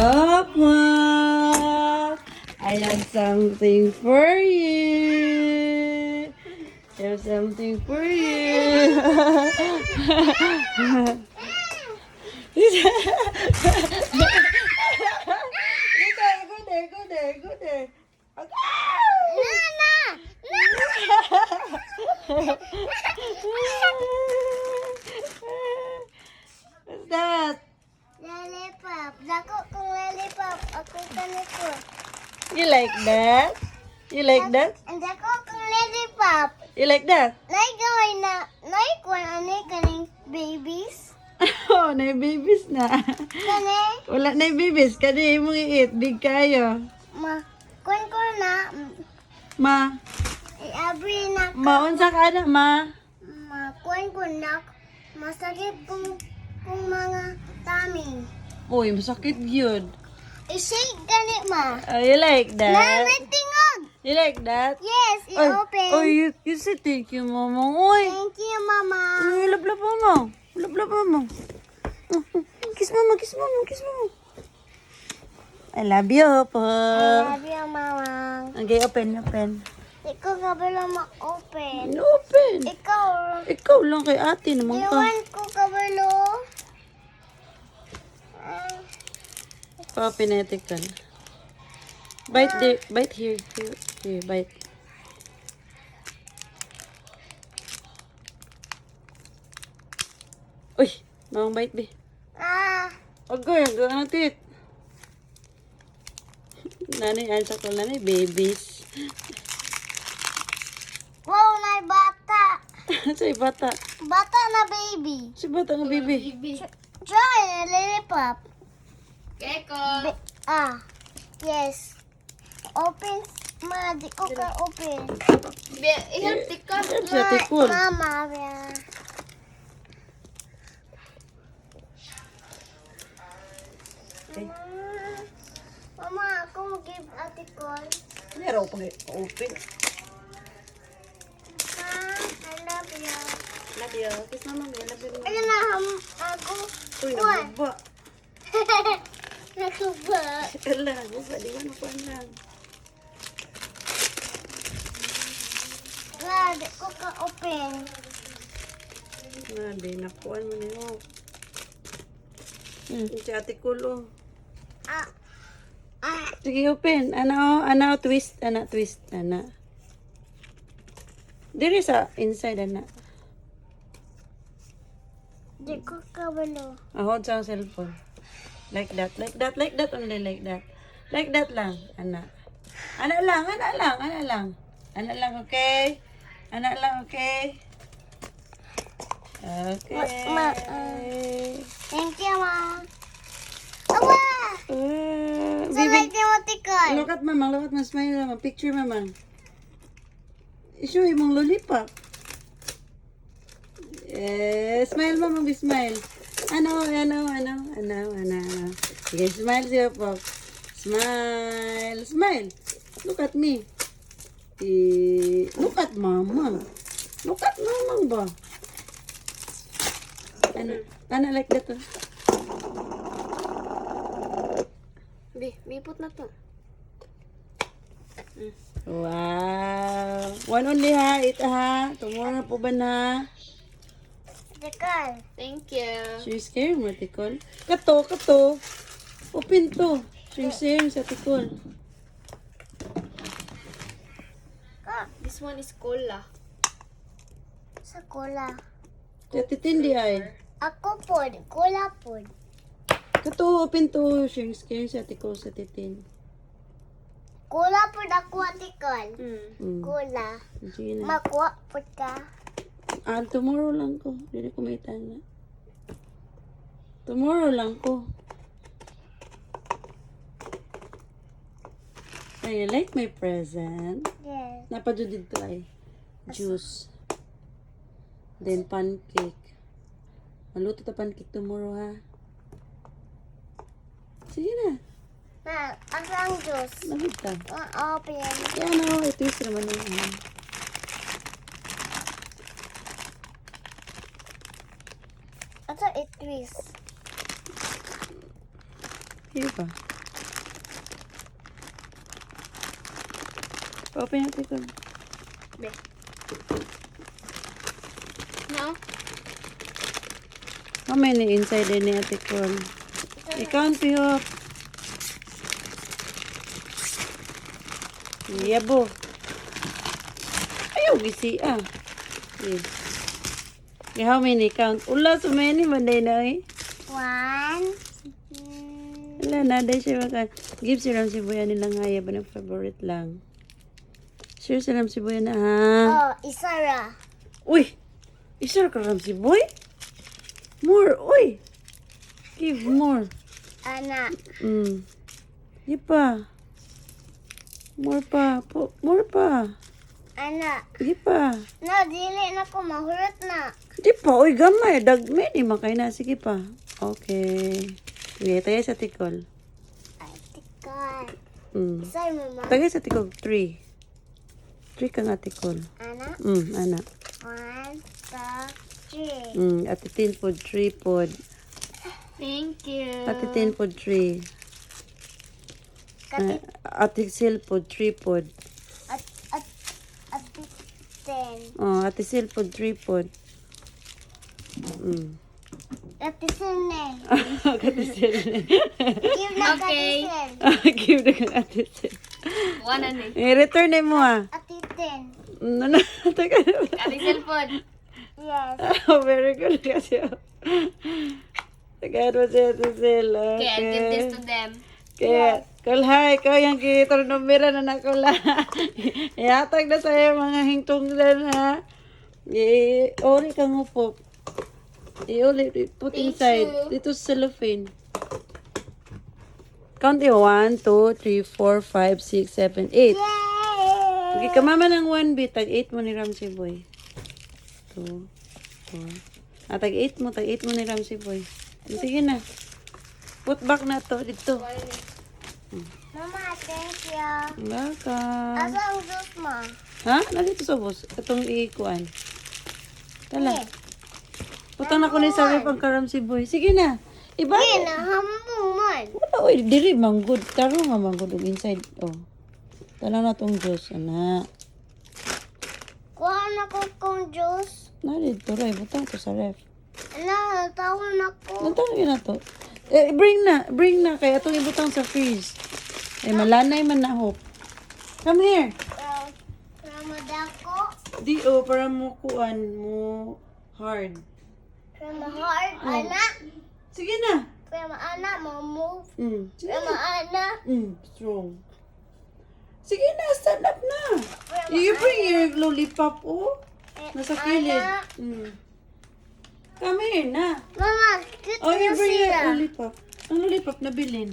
Papa, I have something for you. I have something for you. Go there. What's that? Lollipop. Dako kong lollipop. Ako ganito. You like that? You like that? And dako kong lollipop. You like that? Naigawin na. Naikuan ani kaning babies. Oh, na babies na. Kani. Wala na babies. Kani mong i-eat. Big kayo. Kuan ko na. Ma, Iabri na ko. maunsa ka na, ma? Kuan ko na. Masakit kong mga tummy. Uy, masakit yun. I-shake gani ma. Oh, you like Na that? may tingog. You like that? Yes, i-open. Oh, you say thank you, mama. Uy, Thank you, mama. love mama. Love mama. Kiss mama. I love you po. I love you, mama. Okay, open. Ikaw kabalo ma-open. Open. Ikaw. Ikaw lang kay ate naman ka. Iwan ko kabalo. Pinetical. Bite there. Bite here. Here, bite. Uy, bawang bite be. Okay, ang tit. Nanay, ansa ko nanay, babies. Wow, na bata. Say bata. Bata na baby. Si bata nga baby. Try a lollipop. Keko. Yes. Open. Ma, di ko ka open. I-help tikot. Siya tikol. Mama, ya. Mama, ako mag-give ate call. Meron pag open. Ma, I love you. Love you. Kiss mama mo. Love you. Ano na, ako. Uy, Kuwan. nabuba. Nakuba. Ala, nabuba. Di ba nakuha lang. Ma, di ko ka open. Nabi, nakuha mo niyo. Si ate Kulo. Sige, open. Twist. Twist. Diri sa inside, Di ko kabalo. Hold sa cellphone. Like that. Only like that. Like that lang, Ana lang, okay? Okay? Okay. Thank you, ma. Awa! Sa like emoticon. Look at mama, smile mama. Picture mama. Issue mong lollipop. Smile mama, be smile. Ano. Sige, smile siya po. Smile. Look at me. Look at mama. Look at mama ba? Ano like that to? Bipot na to. Wow. One only ha. Eat ha. Tomorrow po ba na? Tikal. Thank you. She's scared mo, Tikol. Kato. Open to. She's scared sa Tikol. This one is cola. Sa cola. Titindi ay. Ako pod. Cola pod. Kato, open to. She's scared sa Tikol sa titin. Cola pod ako tikal. Cola. Sige na. Makuha pod ka. Tomorrow lang ko. Hindi ko may tanda. Tomorrow lang ko. Ay, you like my present? Yes. Napadyo dito ay. Juice. Then pancake. Maluto ta pancake tomorrow ha. Sige na. Na, asa ang juice? Nahid ta. Open. Yan o. Ito yung naman yung Asa it twist? Here pa. Pa-open natin ko. Be. No? How many inside din ni Ate Con? I-count piho. Yabo. Ayaw, gisi ah. Okay. Okay, how many count? Ula, so many manday na eh. 1. Wala na, dahil siya maka. Give si Ram si Boya nilang hayab ng favorite lang. Sure si Ram si Boya na ha. Oh, Isara. Uy! Isa ka Ram si Boy? More, uy! Give more. Anak. Di pa. More pa. More pa. Anak. Di pa. No, dili na ko mahurot na. Di pa. Uy, gamay. Dagme ni makay na. Sige pa. Okay. Sige, tayo sa tikol. Ay, tikal. Mm. Isay mo ma. Tagay sa tikol. 3. 3 ka nga tikol. Anak. Anak. 1, 2, 3. Ati 10 pod 3 pod. Thank you. Ati 10 pod 3. Kati, Ati sil pod 3 pod. at 10. Oh, ati sil pod 3 pod. Ati sine. Ati sil. Give na Okay. kati sen. Give na kang ati sil. One and eight. Return mo ah. Ati 10. No. Taga. Ate cellphone. Yes. Oh, very good kasi. Taga mo siya ati sil. Okay, I'll give this to them. Kaya, kulhay, ikaw yung kitornumira na nakula. Ihatag na sa'yo mga hingtunglan ha. I-uli kang upop. I-uli, put Thank inside. you. Dito sa cellophane. Count yung 1, 2, 3, 4, 5, 6, 7, 8. Yay! Okay, kamama ng 1 bit. Tag 8 mo ni Ramsey Boy. 2, 4. Tag 8 mo. Tag 8 mo ni Ramsey Boy. Sige na. Put back na to. Dito. Mama, thank you. Welcome. Asa ang juice mo? Ha? Nandito sa bus. Itong ikuan. Tala. Eh, Putang na ko ni sabi pang karam si Boy. Sige na. Iba. Kinahambong man. Wala, oy. Diri, manggod. Taro nga manggod og inside. Oh. Tala na tong juice, anak. Kuha na ko kong juice. Nandito, Roy. Butang to sa ref. Ano, tawon ako. Nandito na to. Bring na. Bring na. Kaya itong ibutang sa freeze. Malanay man na hope. Come here. Ramadako. Di, para mo kuan mo hard. Ramahard. Anak. Sige na. Anak, move. Sige na. Anak. Strong. Sige na, stand up na. You bring your lollipop, oh. Nasa kilid. Come here na. Mama, cute Oh, you na bring your sila. lollipop. Ang lollipop na bilin.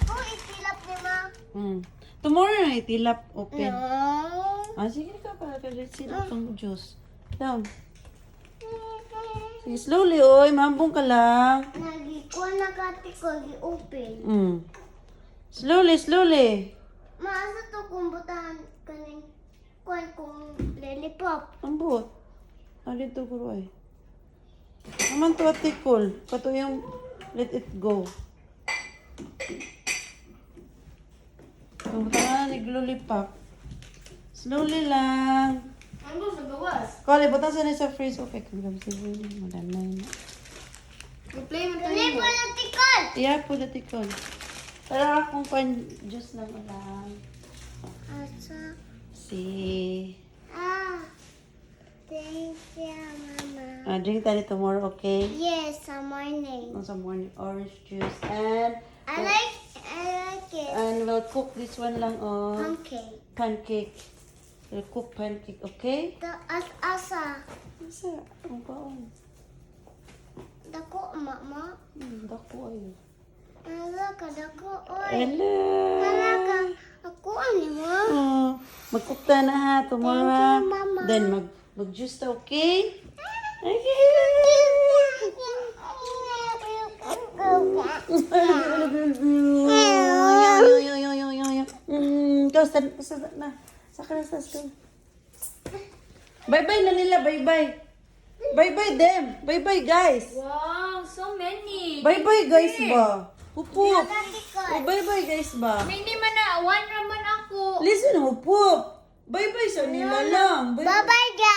Oh, itilap ni ma. Tomorrow na itilap open. No. Sige ka para silap ang juice. Down. Sige, slowly, oy. Mambong ka lang. Nagikuha na kati ko, gi-open. Slowly, slowly. Maasa to kung butahan ka ng kuhan kong lollipop. Ang buot. Dito guro ay. Naman to atikol. Pato yung let it go. Pumunta na nag-lollipop. Slowly lang. Ano sa gawas? Kali, buta sa sa freeze. Okay, kung gamit si Willie. Madanay na. Play mo tayo Dili mo. pa na tikol! Yeah, po the tikol. Pero akong pan juice lang lang. Asa? See. Thank you, Mama. Drink tayo tomorrow, okay? Yes, some morning. Some morning orange juice. And I like it. and we'll cook this one lang on Pancake. pancake. We'll cook pancake, okay? Asa? Masa, ang baon. Dako, Mama. Dako ayo. Hala ka, dako. Oy. Hello. Hala ka. Ako, ano mo? Mag-cook ta na ha tomorrow. Thank you, Mama. Then mag-juice ta, okay? Okay. Bye-bye na nila, bye-bye. Bye-bye them. Bye-bye guys. Wow, so many. Bye-bye guys ba? Upo. Tikol. Bye-bye guys ba? Hindi man na, one raman ako. ko. Listen, upo. Bye-bye sa nila lang. Bye-bye. Bye-bye, guys.